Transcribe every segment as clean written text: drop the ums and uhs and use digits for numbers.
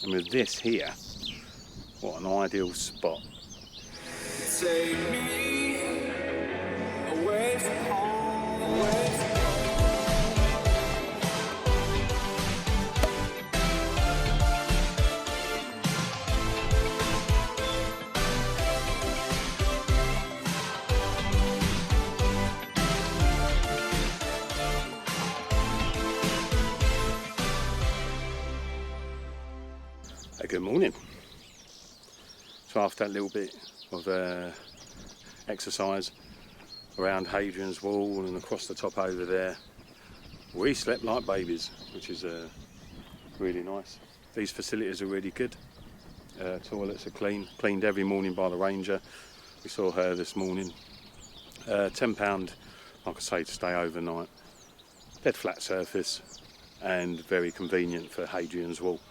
And with this here, what an ideal spot. Take me away from home, away from Good morning. So after that little bit of exercise around Hadrian's Wall and across the top over there, we slept like babies, which is really nice. These facilities are really good. Toilets are cleaned every morning by the ranger. We saw her this morning. £10, like I say, to stay overnight. Dead flat surface and very convenient for Hadrian's Wall.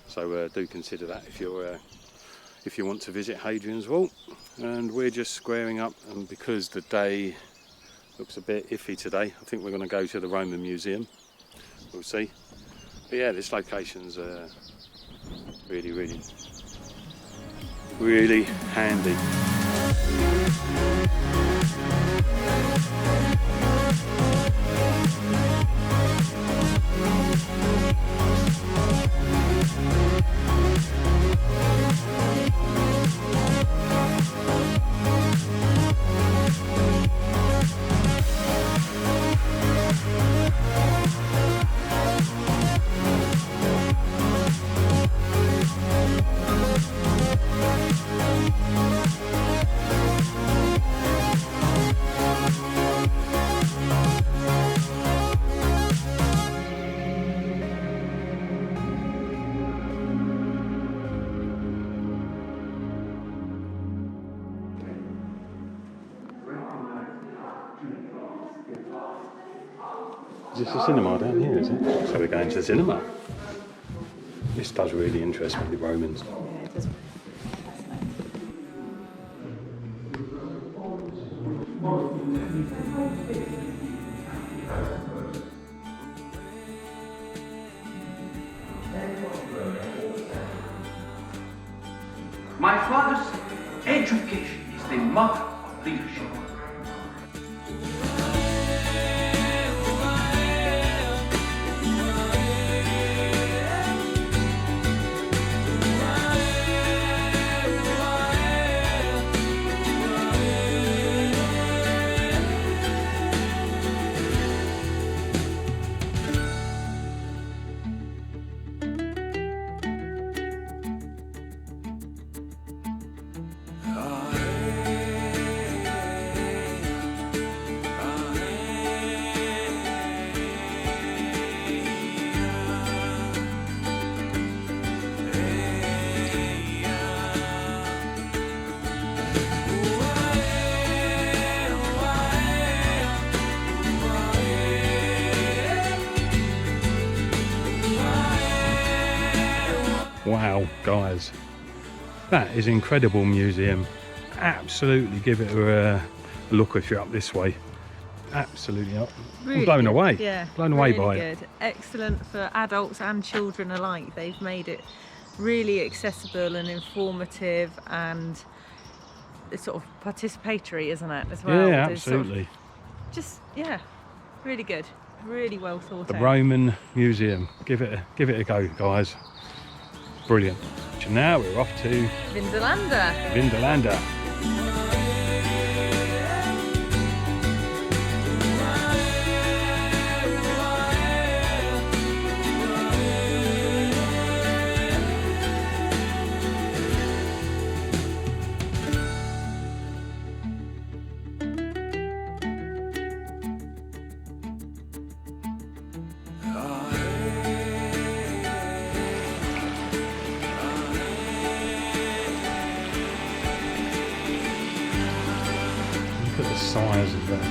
So do consider that if you want to visit Hadrian's Wall. And we're just squaring up, and because the day looks a bit iffy today, I think we're going to go to the Roman Museum. We'll see. But yeah, this location's really handy. Is this a cinema down here, is it? So we're going to the cinema. This does really interest me, the Romans. Yeah, it does. My father's education is the mother of leadership. Wow, guys, that is an incredible museum. Absolutely give it a look if you're up this way. Absolutely up. Really I'm blown good. away. Yeah, blown away really by good. It. Excellent for adults and children alike. They've made it really accessible and informative and sort of participatory, isn't it, as well? Yeah, There's absolutely. Sort of just, yeah, really good. Really well thought The out. Roman Museum. Give it a go, guys. Brilliant. So now we're off to Vindolanda. Vindolanda. Look at the size of that.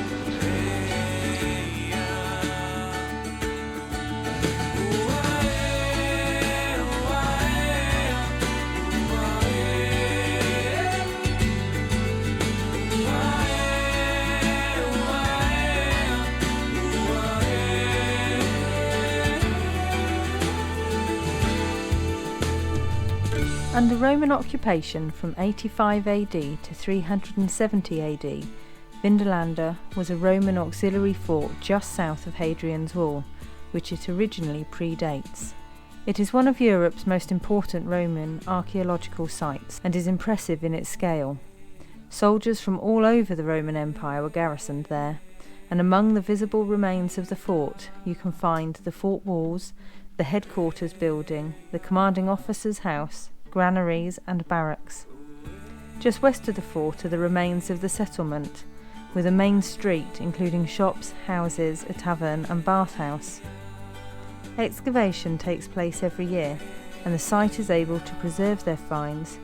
Under Roman occupation from 85 AD to 370 AD, Vindolanda was a Roman auxiliary fort just south of Hadrian's Wall, which it originally predates. It is one of Europe's most important Roman archaeological sites and is impressive in its scale. Soldiers from all over the Roman Empire were garrisoned there, and among the visible remains of the fort you can find the fort walls, the headquarters building, the commanding officer's house, granaries and barracks. Just west of the fort are the remains of the settlement, with a main street including shops, houses, a tavern and bathhouse. Excavation takes place every year, and the site is able to preserve their finds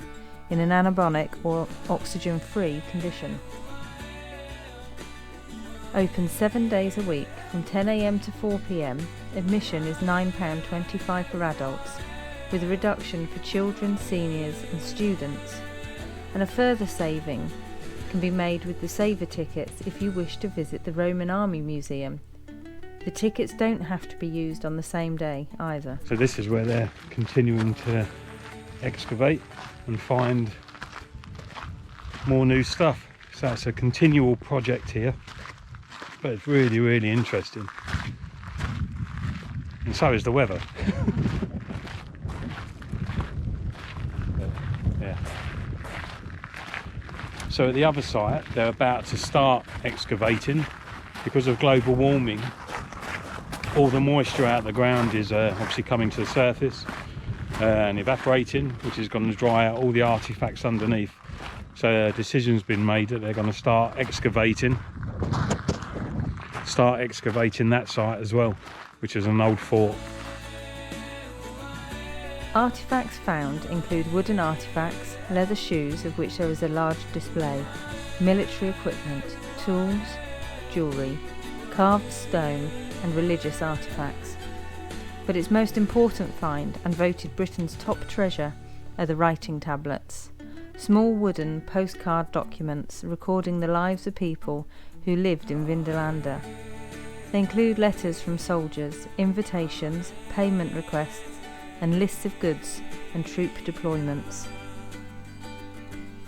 in an anabolic or oxygen-free condition. Open 7 days a week from 10 AM to 4 PM, admission is £9.25 per adults, with a reduction for children, seniors and students, and a further saving can be made with the saver tickets if you wish to visit the Roman Army Museum. The tickets don't have to be used on the same day either. So this is where they're continuing to excavate and find more new stuff. So it's a continual project here, but it's really, really interesting. And so is the weather. Yeah. So at the other site, they're about to start excavating. Because of global warming, all the moisture out of the ground is obviously coming to the surface and evaporating, which is going to dry out all the artifacts underneath. So a decision's been made that they're going to start excavating that site as well, which is an old fort. Artifacts found include wooden artifacts, leather shoes of which there is a large display, military equipment, tools, jewellery, carved stone and religious artifacts. But its most important find, and voted Britain's top treasure, are the writing tablets, small wooden postcard documents recording the lives of people who lived in Vindolanda. They include letters from soldiers, invitations, payment requests and lists of goods and troop deployments.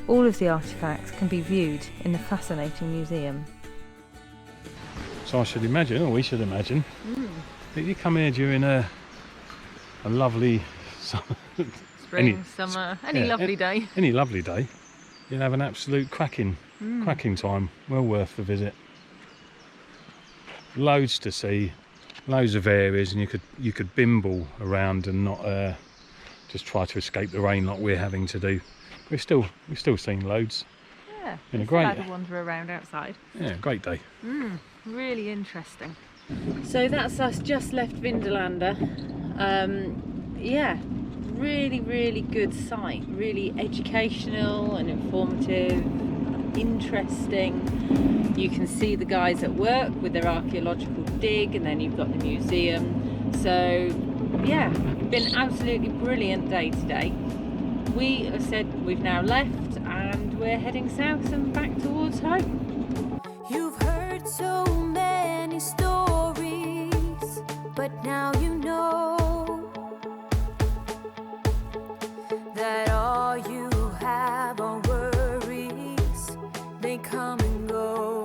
All of the artifacts can be viewed in the fascinating museum. So I should imagine, or we should imagine, that you come here during a lovely Spring, summer, any lovely day. Any lovely day. You'll have an absolute cracking time. Well worth the visit. Loads to see, loads of areas, and you could bimble around and not just try to escape the rain like we're having to do. We've still seen loads. Yeah, been a great glad to wander around outside. Yeah, great day. Really interesting. So that's us just left Vindolanda. Yeah, really good site, really educational and informative, interesting. You can see the guys at work with their archaeological dig, and then you've got the museum. So yeah, been absolutely brilliant day today. We have said we've now left and we're heading south and back towards home. You've heard so many stories, but now you know that all you have are worries. They come and go.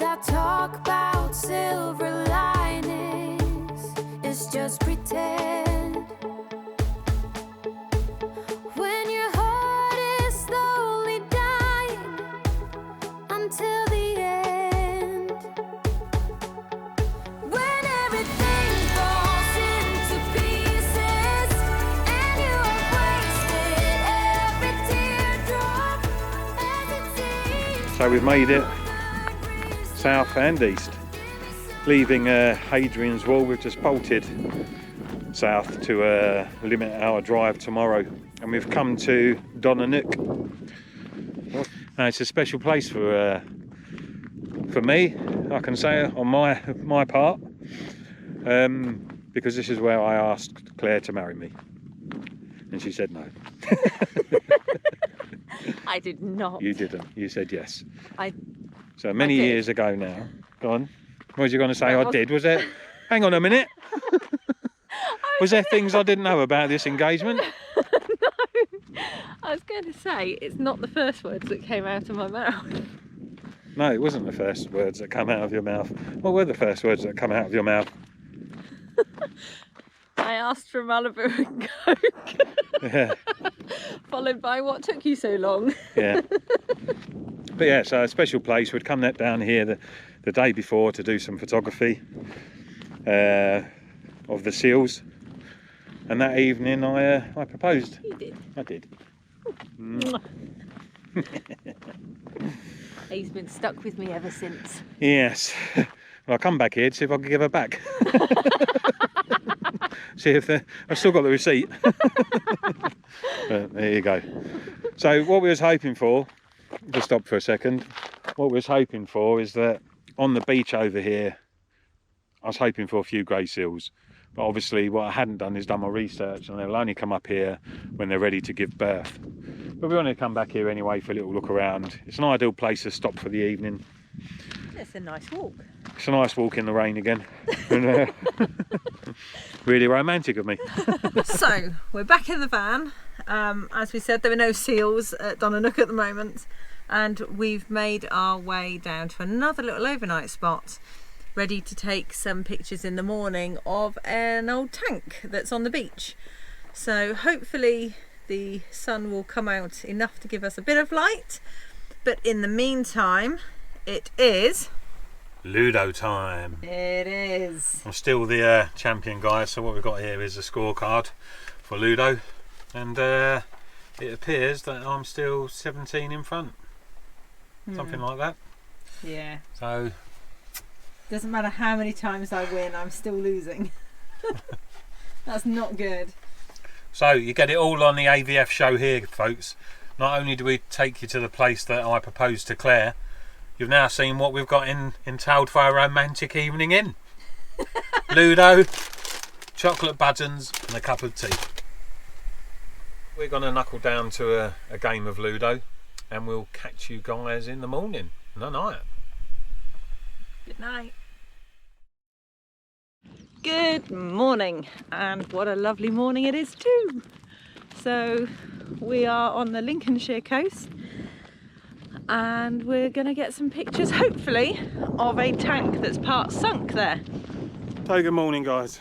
That talk about silver linings is just pretend. When your heart is slowly dying until the end. When everything falls into pieces and you have wasted every teardrop as it seems. So we've made it south and east. Leaving Hadrian's Wall, we've just bolted south to limit our drive tomorrow, and we've come to Donanook. Now it's a special place for me, I can say, on my part, because this is where I asked Claire to marry me, and she said no. I did not. You didn't. You said yes. So I many did. years ago now. Go on. What was you going to say? I did, was it? Hang on a minute. I Was there things I didn't know about this engagement? I was going to say, it's not the first words that came out of my mouth. No, it wasn't the first words that come out of your mouth. What were the first words that come out of your mouth? I asked for Malibu and Coke. Yeah. Followed by, what took you so long? Yeah. But yeah, so a special place. We'd come down here the day before to do some photography of the seals. And that evening I proposed. You did. I did. He's been stuck with me ever since. Yes. Well, I'll come back here to see if I can give her back. See if I've still got the receipt. But there you go. So what we was hoping for, just stop for a second. What we was hoping for is that on the beach over here, I was hoping for a few grey seals. But obviously what I hadn't done is done my research, and they'll only come up here when they're ready to give birth. But we want to come back here anyway for a little look around. It's an ideal place to stop for the evening. It's a nice walk. It's a nice walk in the rain again. And, really romantic of me. So, we're back in the van. As we said, there were no seals at Donanook at the moment. And we've made our way down to another little overnight spot, ready to take some pictures in the morning of an old tank that's on the beach. So hopefully the sun will come out enough to give us a bit of light. But in the meantime, it is... Ludo time. It is. I'm still the champion, guys, so what we've got here is a scorecard for Ludo, and it appears that I'm still 17 in front, something like that. Yeah. So Doesn't matter how many times I win, I'm still losing. That's not good. So you get it all on the AVF show here, folks. Not only do we take you to the place that I proposed to Claire, you've now seen what we've got entailed for our romantic evening in. Ludo, chocolate buttons and a cup of tea. We're going to knuckle down to a game of Ludo, and we'll catch you guys in the morning. No night. Good night. Good morning, and what a lovely morning it is too. So we are on the Lincolnshire coast, and we're going to get some pictures, hopefully, of a tank that's part sunk there. So good morning, guys.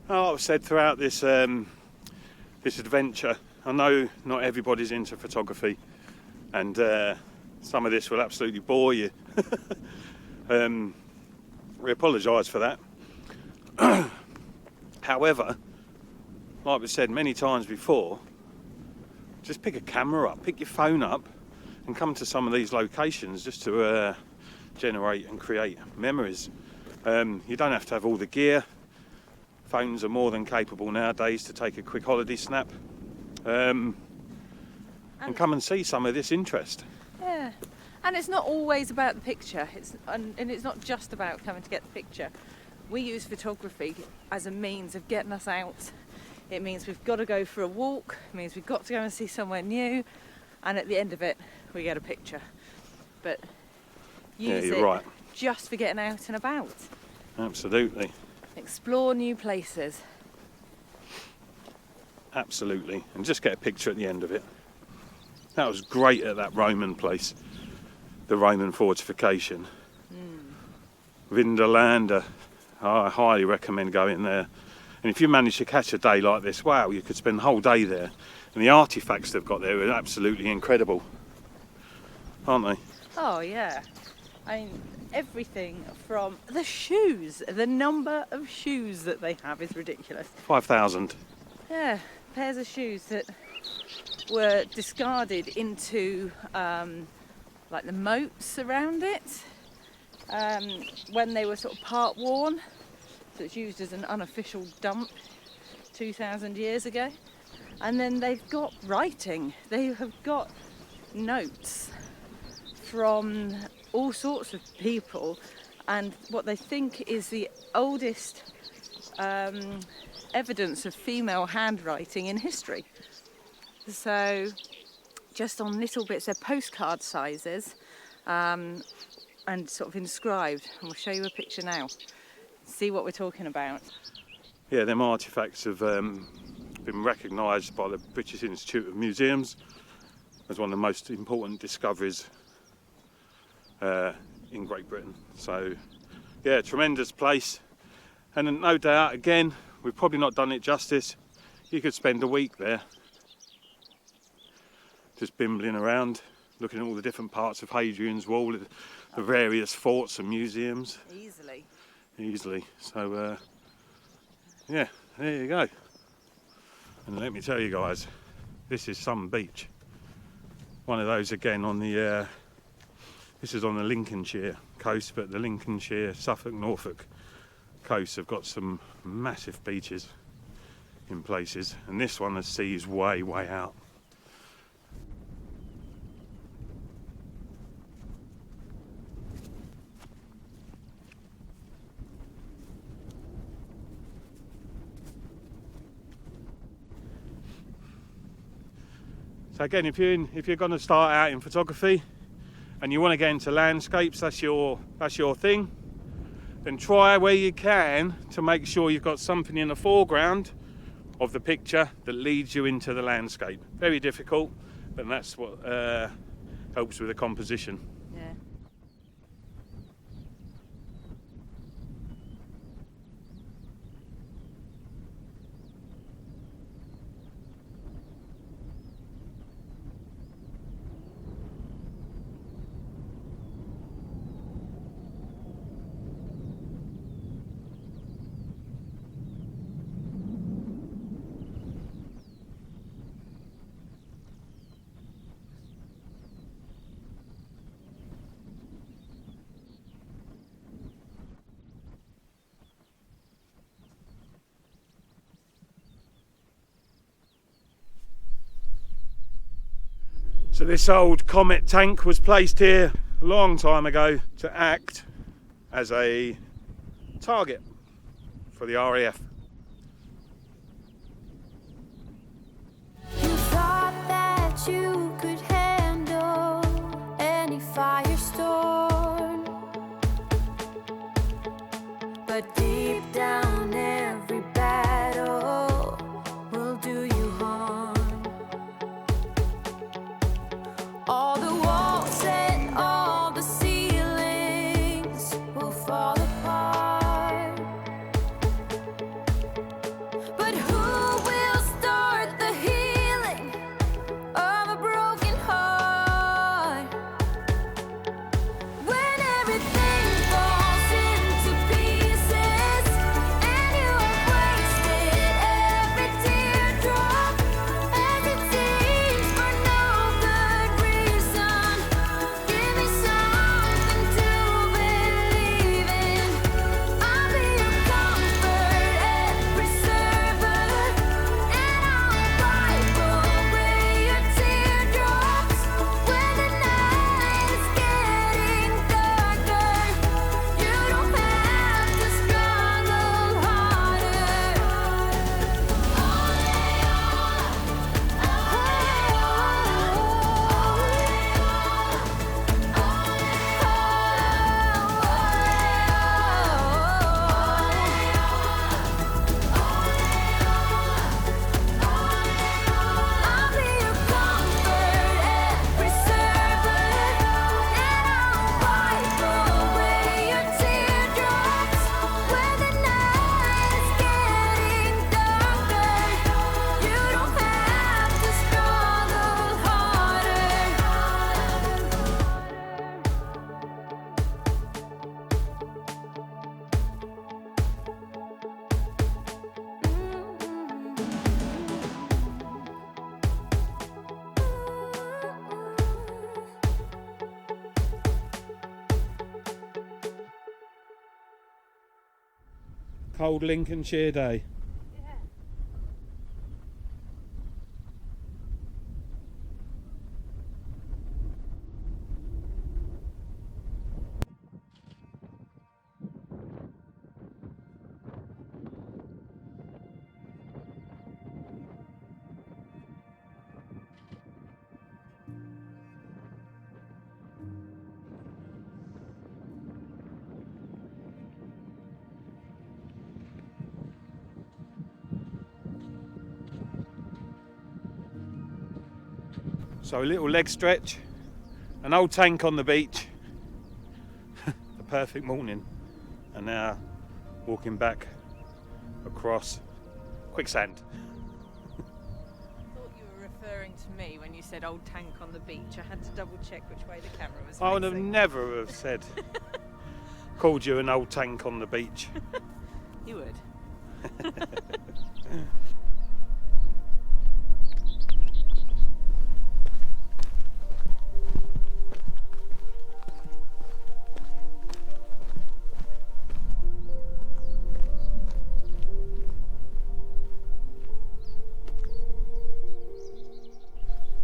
Like I've said throughout this this adventure, I know not everybody's into photography, and some of this will absolutely bore you. We apologise for that. However, like we've said many times before, just pick a camera up, pick your phone up, and come to some of these locations just to generate and create memories. You don't have to have all the gear. Phones are more than capable nowadays to take a quick holiday snap, and come and see some of this interest. Yeah, and it's not always about the picture. And it's not just about coming to get the picture. We use photography as a means of getting us out. It means we've got to go for a walk. It means we've got to go and see somewhere new, and at the end of it, we get a picture. But use you're it right. just for getting out and about. Absolutely. Explore new places. Absolutely, and just get a picture at the end of it. That was great at that Roman place, the Roman fortification. Vindolanda, I highly recommend going there. And if you manage to catch a day like this, wow, you could spend the whole day there. And the artefacts they've got there are absolutely incredible, aren't they? Oh yeah, I mean everything from the shoes. The number of shoes that they have is ridiculous. 5,000. Yeah, pairs of shoes that were discarded into like the moats around it when they were sort of part worn. So it's used as an unofficial dump 2,000 years ago. And then they've got writing. They have got notes from all sorts of people, and what they think is the oldest evidence of female handwriting in history. So just on little bits, they're postcard sizes and sort of inscribed, and we'll show you a picture now. See what we're talking about. yeah, them artefacts have been recognised by the British Institute of Museums as one of the most important discoveries in Great Britain. So yeah, tremendous place, and no doubt, again, we've probably not done it justice. You could spend a week there just bimbling around, looking at all the different parts of Hadrian's Wall, the various forts and museums. Easily. So yeah, there you go. And let me tell you guys, this is some beach. One of those again on the this is on the Lincolnshire coast, but the Lincolnshire, Suffolk, Norfolk coasts have got some massive beaches in places, and this one, the sea is way out. So again, if you're going to start out in photography and you want to get into landscapes, that's your thing, then try where you can to make sure you've got something in the foreground of the picture that leads you into the landscape. Very difficult, but that's what helps with the composition. Yeah. So this old Comet tank was placed here a long time ago to act as a target for the RAF. You thought that you could handle any firestorm, but deep down every battle will do you harm. All the walls and all the ceilings will fall apart. But who will start the healing of a broken heart? When everything falls into pieces and you have wasted every teardrop, as it seems for no good reason, give me something to believe in. I'll be your comfort and preserver, and I'll wipe away your teardrops when the night is getting darker. You don't have to struggle I'll be your comfort and preserver, and I'll wipe away your teardrops when the night is getting darker. You don't have to struggle harder. Cold Lincolnshire day. So a little leg stretch, an old tank on the beach, a perfect morning, and now walking back across quicksand. I thought you were referring to me when you said old tank on the beach. I had to double check which way the camera was I would have facing. never have said, called you an old tank on the beach. You would.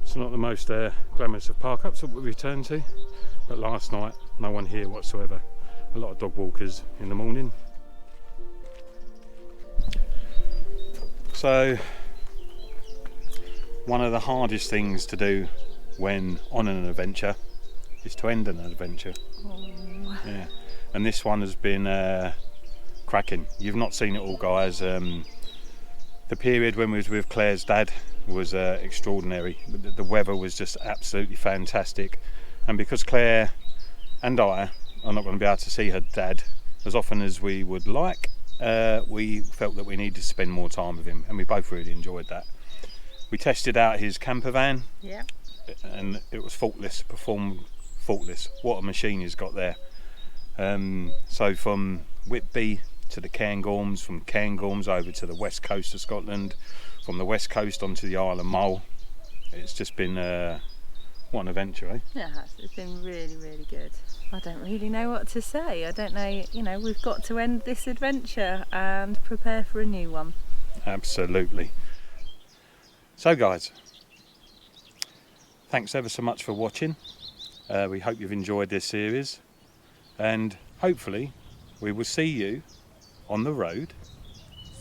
It's not the most glamorous of park ups that we returned to, but last night no one here whatsoever. A lot of dog walkers in the morning. So one of the hardest things to do when on an adventure is to end an adventure. Oh. Yeah, and this one has been cracking. You've not seen it all, guys. The period when we was with Claire's dad was extraordinary. The weather was just absolutely fantastic, and because Claire and I are not going to be able to see her dad as often as we would like, we felt that we needed to spend more time with him, and we both really enjoyed that. We tested out his camper van, Yeah. and it was faultless, performed faultless. What a machine he's got there. So from Whitby to the Cairngorms, from Cairngorms over to the west coast of Scotland, from the west coast onto the Isle of Mull. It's just been what an adventure, eh? Yeah, it's been really, really good. I don't really know what to say. I don't know, you know, we've got to end this adventure and prepare for a new one. Absolutely. So guys, thanks ever so much for watching. We hope you've enjoyed this series, and hopefully we will see you on the road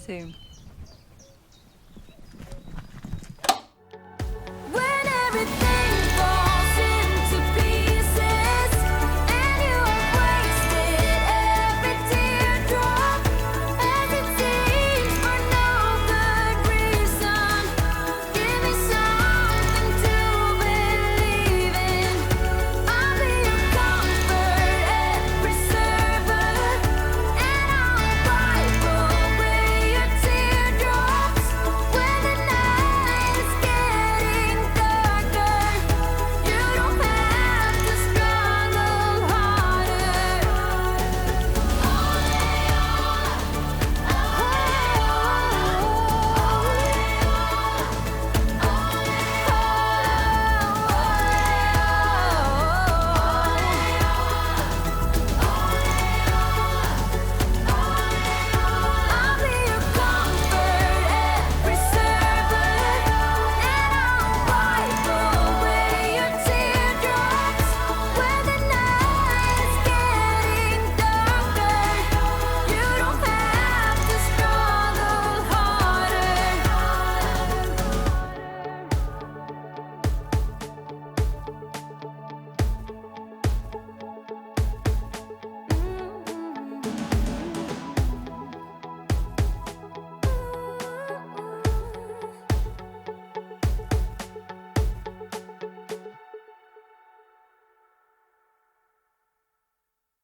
Soon.